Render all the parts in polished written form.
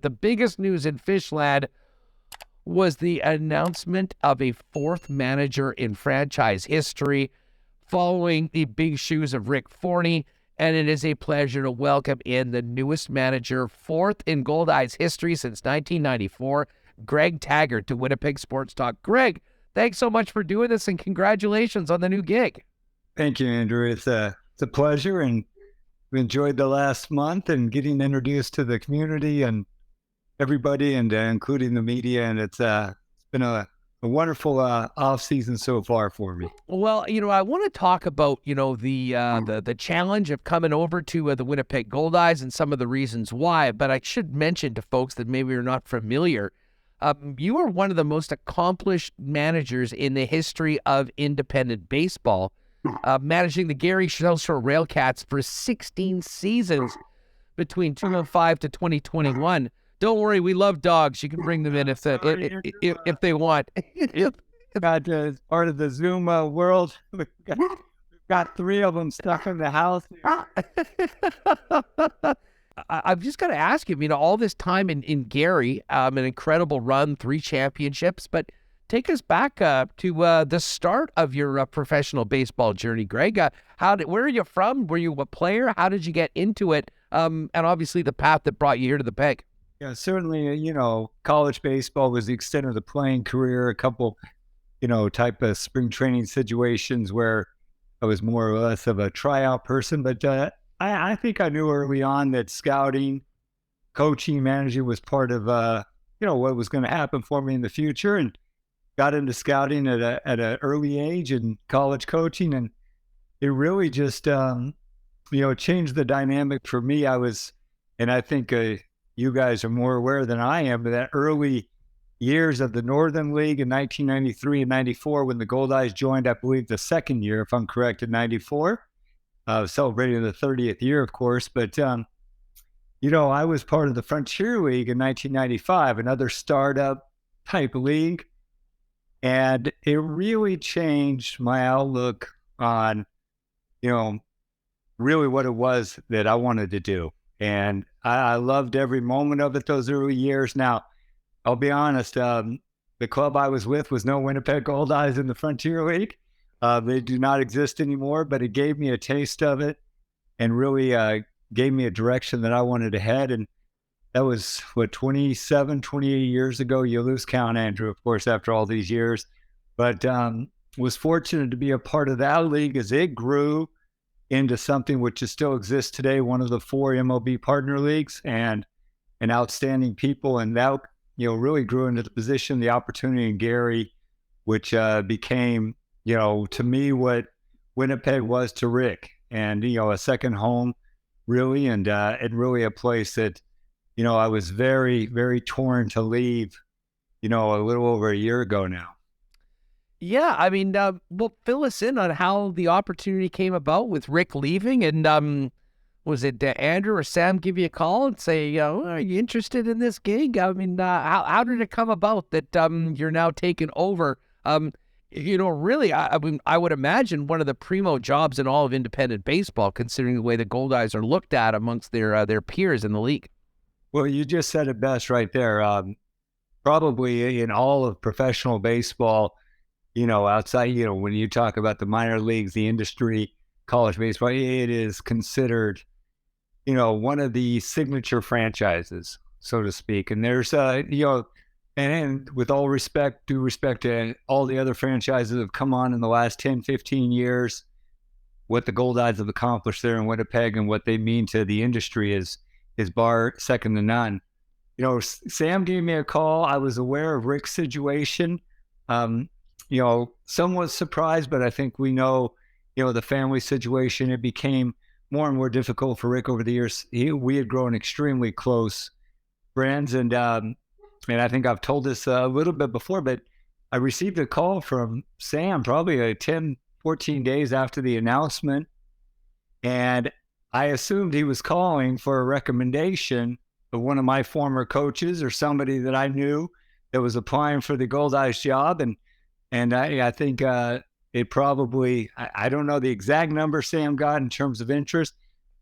the biggest news in Fishland was the announcement of a fourth manager in franchise history following the big shoes of Rick Forney. And it is a pleasure to welcome in the newest manager, fourth in Goldeyes history since 1994, Greg Tagert, to Winnipeg Sports Talk. Greg, thanks so much for doing this, and congratulations on the new gig. Thank you, Andrew. It's a pleasure, and we enjoyed the last month and getting introduced to the community and everybody, and including the media. And it's been a wonderful off season so far for me. Well, I want to talk about, the challenge of coming over to the Winnipeg Goldeyes and some of the reasons why. But I should mention to folks that maybe are not familiar, you are one of the most accomplished managers in the history of independent baseball, managing the Gary Shellshore Railcats for 16 seasons between 2005 to 2021. Don't worry, we love dogs. You can bring them in if they want. Got as part of the Zoom world. We've got 3 of them stuck in the house. I've just got to ask you, all this time in Gary, an incredible run, 3 championships, but take us back to the start of your professional baseball journey, Greg. Where are you from? Were you a player? How did you get into it? And obviously the path that brought you here to the Peg. Yeah, certainly, college baseball was the extent of the playing career, a couple, type of spring training situations where I was more or less of a tryout person. But I think I knew early on that scouting, coaching, managing was part of, what was going to happen for me in the future, and got into scouting at an early age and college coaching. And it really just, changed the dynamic for me. And I think you guys are more aware than I am of that early years of the Northern League in 1993 and 94 when the Goldeyes joined, I believe, the second year, if I'm correct, in 94, celebrating the 30th year, of course. But, I was part of the Frontier League in 1995, another startup type league. And it really changed my outlook on, really what it was that I wanted to do. And I loved every moment of it those early years. Now, I'll be honest, the club I was with was no Winnipeg Goldeyes in the Frontier League. They do not exist anymore, but it gave me a taste of it and really gave me a direction that I wanted to head. And that was, 28 years ago? You lose count, Andrew, of course, after all these years. But was fortunate to be a part of that league as it grew into something which still exists today, one of the 4 MLB partner leagues, and an outstanding people. And that, really grew into the position, the opportunity in Gary, which became, to me, what Winnipeg was to Rick, and, a second home, really, and really a place that, I was very, very torn to leave, a little over a year ago now. Yeah, well, fill us in on how the opportunity came about with Rick leaving, and was it Andrew or Sam give you a call and say, are you interested in this gig? How did it come about that you're now taking over? Really, I would imagine one of the primo jobs in all of independent baseball, considering the way the Goldeyes are looked at amongst their peers in the league. Well, you just said it best right there. Probably in all of professional baseball, outside, when you talk about the minor leagues, the industry, college baseball, it is considered, one of the signature franchises, so to speak. And there's, and with all respect, due respect to all the other franchises that have come on in the last 10, 15 years, what the Goldeyes have accomplished there in Winnipeg and what they mean to the industry is bar second to none. Sam gave me a call. I was aware of Rick's situation. Somewhat surprised, but I think we know, the family situation. It became more and more difficult for Rick over the years. We had grown extremely close friends, and I think I've told this a little bit before, but I received a call from Sam probably 10, 14 days after the announcement, and I assumed he was calling for a recommendation of one of my former coaches or somebody that I knew that was applying for the Goldeyes job. And I think it probably, I don't know the exact number Sam got in terms of interest,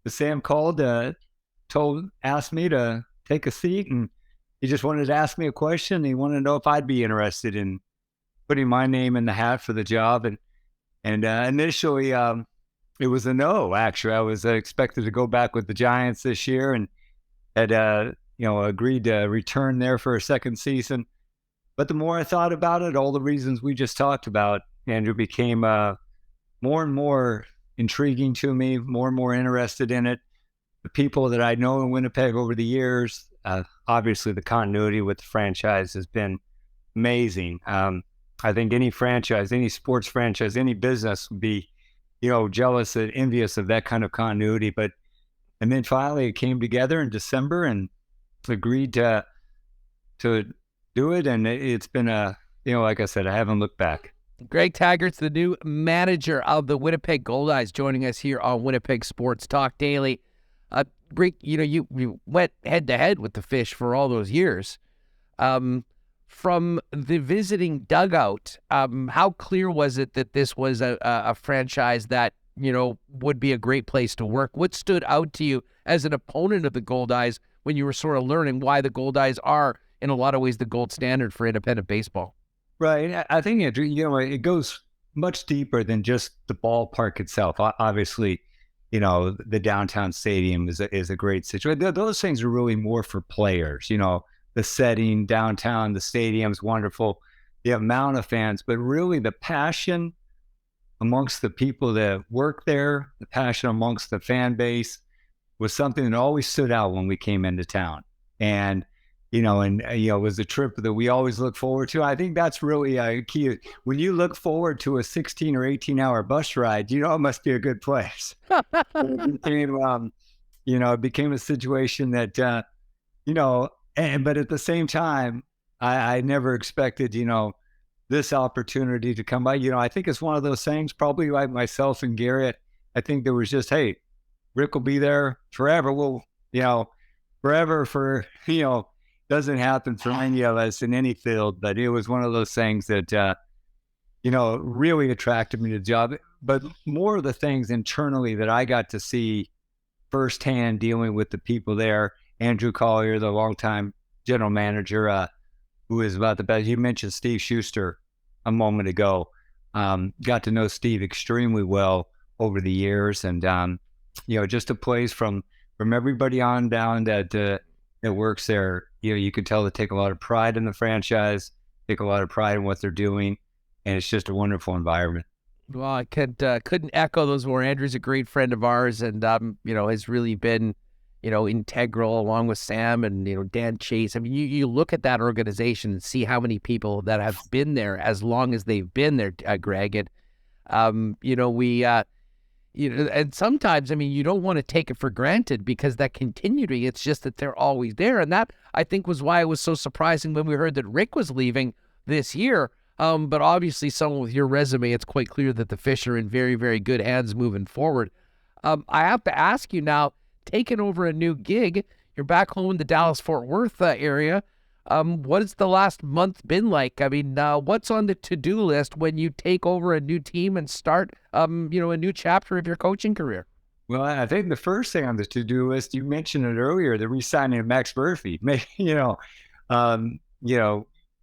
but Sam called, asked me to take a seat and he just wanted to ask me a question. He wanted to know if I'd be interested in putting my name in the hat for the job. And initially, it was a no. Actually, I was expected to go back with the Giants this year, and had agreed to return there for a second season. But the more I thought about it, all the reasons we just talked about, Andrew, became more and more intriguing to me, more and more interested in it. The people that I know in Winnipeg over the years, obviously the continuity with the franchise has been amazing. I think any franchise, any sports franchise, any business would be, jealous and envious of that kind of continuity. And then finally it came together in December and agreed to do it. And it's been like I said, I haven't looked back. Greg Tagert's the new manager of the Winnipeg Goldeyes, joining us here on Winnipeg Sports Talk Daily. Greg, you went head-to-head with the Fish for all those years. From the visiting dugout, how clear was it that this was a franchise that, would be a great place to work? What stood out to you as an opponent of the Goldeyes when you were sort of learning why the Goldeyes are, in a lot of ways, the gold standard for independent baseball? Right. I think it goes much deeper than just the ballpark itself. Obviously, the downtown stadium is a great situation. Those things are really more for players. The setting downtown, the stadium's wonderful, the amount of fans, but really the passion amongst the people that work there, the passion amongst the fan base was something that always stood out when we came into town. And it was a trip that we always look forward to. I think that's really a key. When you look forward to a 16 or 18-hour bus ride, it must be a good place. It became a situation that, but at the same time, I never expected, this opportunity to come by. I think it's one of those things, probably like myself and Garrett. I think there was just, hey, Rick will be there forever. Forever for, doesn't happen for any of us in any field, but it was one of those things that, really attracted me to the job. But more of the things internally that I got to see firsthand dealing with the people there. Andrew Collier, the longtime general manager, who is about the best. You mentioned Steve Schuster a moment ago. Got to know Steve extremely well over the years, and just a place from everybody on down that works there. You can tell they take a lot of pride in the franchise, take a lot of pride in what they're doing, and it's just a wonderful environment. Well, I couldn't echo those more. Andrew's a great friend of ours, and has really been, integral along with Sam and Dan Chase. I mean, you look at that organization and see how many people that have been there as long as they've been there, Greg. And and sometimes, you don't want to take it for granted because that continuity, it's just that they're always there. And that, I think, was why it was so surprising when we heard that Rick was leaving this year. But obviously, someone with your resume, it's quite clear that the Fish are in very, very good hands moving forward. I have to ask you now, taking over a new gig, you're back home in the Dallas-Fort Worth area. What has the last month been like? What's on the to-do list when you take over a new team and start, a new chapter of your coaching career? Well, I think the first thing on the to-do list, you mentioned it earlier, the re-signing of Max Murphy.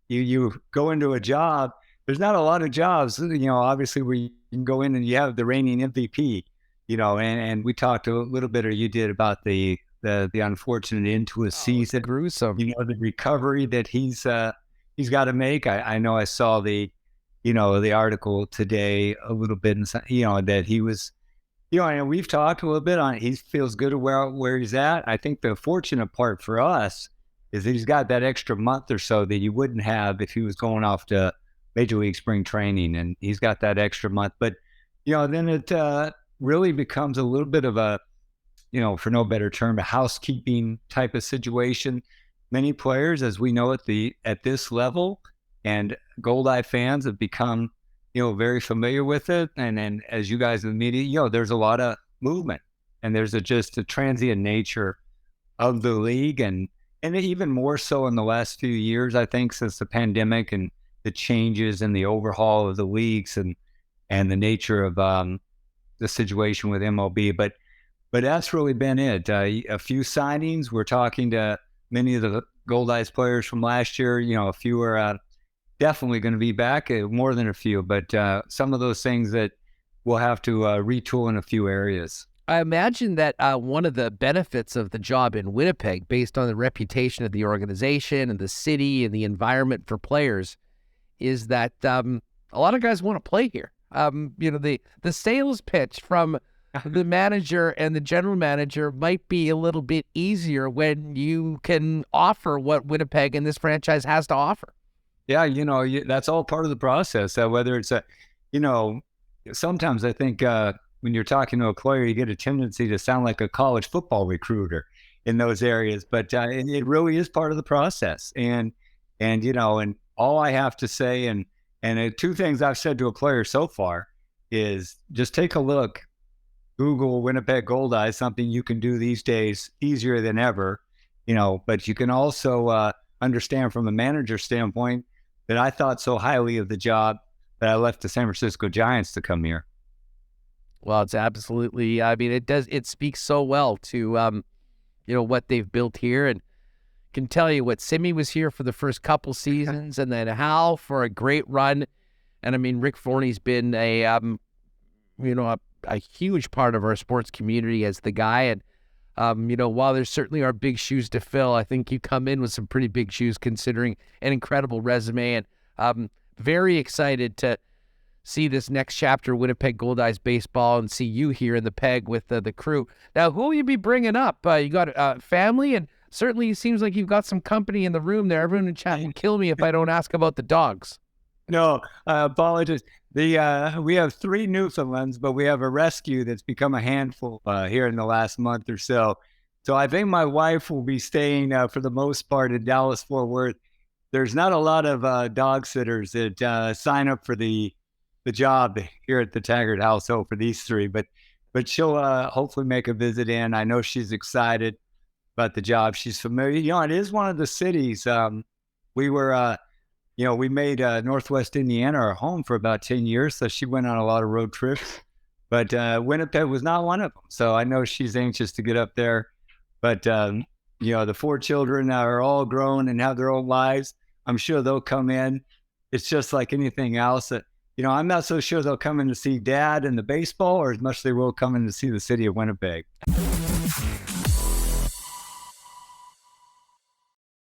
You go into a job, there's not a lot of jobs, obviously where you can go in and you have the reigning MVP, and we talked a little bit, or you did, about the unfortunate end to a season. Gruesome. The recovery that he's got to make. I know I saw the article today a little bit, that he was, and we've talked a little bit on it. He feels good where he's at. I think the fortunate part for us is that he's got that extra month or so that you wouldn't have if he was going off to Major League spring training, and he's got that extra month. But, then it really becomes a little bit of a, for no better term, a housekeeping type of situation. Many players, as we know at this level, and Goldeye fans have become, very familiar with it. And as you guys in the media, there's a lot of movement, and there's just a transient nature of the league, and even more so in the last few years, I think, since the pandemic and the changes and the overhaul of the leagues and the nature of the situation with MLB. But that's really been it. A few signings. We're talking to many of Goldeyes players from last year. A few are definitely going to be back, more than a few, but some of those things that we'll have to retool in a few areas. I imagine that one of the benefits of the job in Winnipeg, based on the reputation of the organization and the city and the environment for players, is that a lot of guys want to play here. The sales pitch from the manager and the general manager might be a little bit easier when you can offer what Winnipeg and this franchise has to offer. Yeah, that's all part of the process. Whether it's sometimes I think when you're talking to a player, you get a tendency to sound like a college football recruiter in those areas, but it really is part of the process. And all I have to say, and two things I've said to a player so far is just take a look. Google Winnipeg Goldeyes, something you can do these days easier than ever, but you can also understand from a manager standpoint that I thought so highly of the job that I left the San Francisco Giants to come here. Well, it's absolutely, it speaks so well to, what they've built here. And can tell you what, Simi was here for the first couple seasons, and then Hal for a great run. And Rick Forney's been a huge part of our sports community as the guy. And, while there certainly are big shoes to fill, I think you come in with some pretty big shoes considering an incredible resume. And very excited to see this next chapter of Winnipeg Goldeyes baseball and see you here in the Peg with the crew. Now, who will you be bringing up? You got family, and certainly it seems like you've got some company in the room there. Everyone in chat will kill me if I don't ask about the dogs. No, apologies. We have 3 Newfoundlands, but we have a rescue that's become a handful here in the last month or so. So I think my wife will be staying for the most part in Dallas-Fort Worth. There's not a lot of dog sitters that sign up for the job here at the Tagert household for these 3, but she'll hopefully make a visit in. I know she's excited about the job. She's familiar. It is one of the cities. We were, we made Northwest Indiana our home for about 10 years, so she went on a lot of road trips. But Winnipeg was not one of them, so I know she's anxious to get up there. But the 4 children are all grown and have their own lives. I'm sure they'll come in. It's just like anything else. I'm not so sure they'll come in to see Dad and the baseball, or as much as they will come in to see the city of Winnipeg.